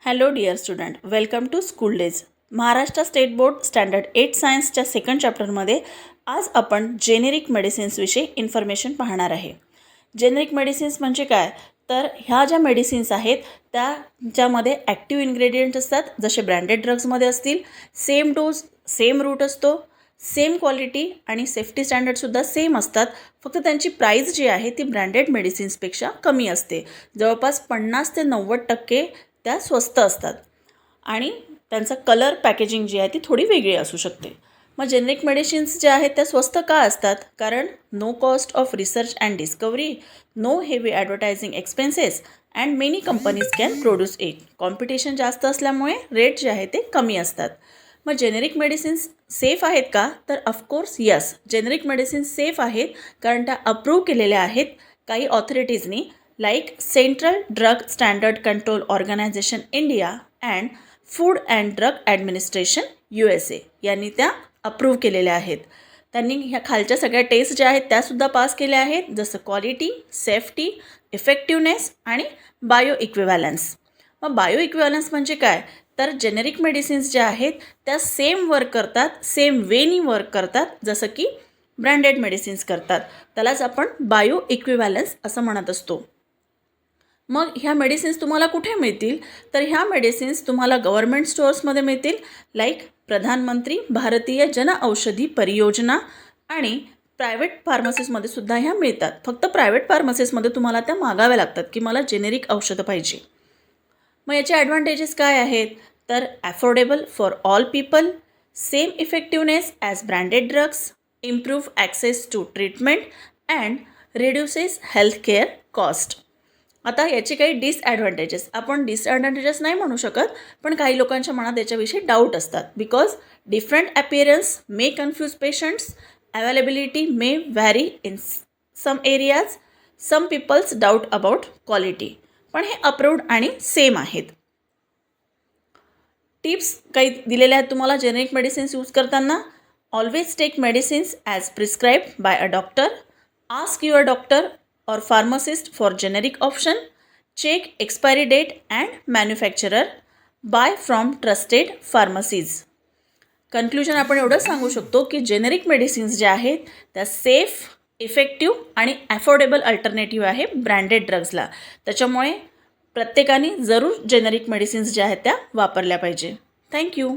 Hello dear student, welcome to school days. Maharashtra state board standard 8 सायन्सच्या second चॅप्टरमध्ये आज आपण generic मेडिसिन्सविषयी information पाहणार आहे. जेनेरिक मेडिसिन्स म्हणजे काय, तर ह्या ज्या मेडिसिन्स आहेत त्याच्यामध्ये ॲक्टिव्ह इन्ग्रेडियंट असतात, जसे ब्रँडेड ड्रग्समध्ये असतील. सेम डोज, सेम रूट असतो, सेम क्वालिटी आणि सेफ्टी स्टँडर्डसुद्धा सेम असतात. फक्त त्यांची प्राईस जी आहे ती ब्रँडेड मेडिसिन्सपेक्षा कमी असते. जवळपास 50 ते 90% त्या स्वस्त असतात आणि त्यांचा कलर पॅकेजिंग जी आहे ती थोडी वेगळी असू शकते. मग जेनेरिक मेडिसिन्स ज्या आहेत त्या स्वस्त का असतात? कारण no cost of research and discovery, no heavy advertising expenses and many companies can produce it. Competition जास्त असल्यामुळे रेट जे आहे ते कमी असतात. मग जेनेरिक मेडिसिन्स सेफ आहेत का? तर of course yes, generic medicines safe आहेत, कारण त्या अप्रूव्ह केलेल्या आहेत काही ऑथॉरिटीजनी, like central drug standard control organisation India and food and drug administration USA यांनी त्या अप्रूव्ह केलेल्या आहेत. त्यांनी ह्या खालच्या सगळ्या टेस्ट ज्या आहेत त्यासुद्धा पास केल्या आहेत, जसं क्वालिटी, सेफ्टी, इफेक्टिवनेस आणि बायो इक्विव्हॅलन्स. मग बायो इक्विव्हॅलन्स म्हणजे काय, तर जेनेरिक मेडिसिन्स ज्या आहेत त्या सेम वर्क करतात, सेम वेनी वर्क करतात, जसं की ब्रँडेड मेडिसिन्स करतात. त्यालाच आपण बायो इक्विव्हॅलन्स असं म्हणत असतो. मग ह्या मेडिसिन्स तुम्हाला कुठे मिळतील, तर ह्या मेडिसिन्स तुम्हाला गव्हर्मेंट स्टोअर्समध्ये मिळतील, लाईक प्रधानमंत्री भारतीय जनऔषधी परियोजना, आणि प्रायव्हेट फार्मसीजमध्ये सुद्धा ह्या मिळतात. फक्त प्रायव्हेट फार्मसीजमध्ये तुम्हाला त्या मागाव्या लागतात की मला जेनेरिक औषधं पाहिजे. मग याचे ॲडव्हान्टेजेस काय आहेत, तर affordable for all people, same effectiveness as branded drugs, improve access to treatment and reduces health care cost. आता याचे काही डिसॲडव्हान्टेजेस, आपण डिसॲडव्हान्टेजेस नाही म्हणू शकत, पण काही लोकांच्या मनात याच्याविषयी डाऊट असतात. Because different appearance may confuse patients, availability may vary in some areas, some peoples doubt about quality. पण हे अप्रूव्ड आणि सेम आहेत. टिप्स काही दिलेल्या आहेत तुम्हाला जेनेरिक मेडिसिन्स यूज करताना. Always take medicines as prescribed by a doctor. Ask your doctor or pharmacist for generic option. Check expiry date and manufacturer. Buy from trusted pharmacies. Conclusion आपण एवढंच सांगू शकतो की जेनेरिक मेडिसिन्स ज्या आहेत त्या safe, effective आणि ॲफोर्डेबल अल्टरनेटिव्ह आहे ब्रँडेड ड्रग्सला. त्याच्यामुळे प्रत्येकाने जरूर जेनेरिक मेडिसिन्स ज्या आहेत त्या वापरल्या पाहिजे. थँक्यू.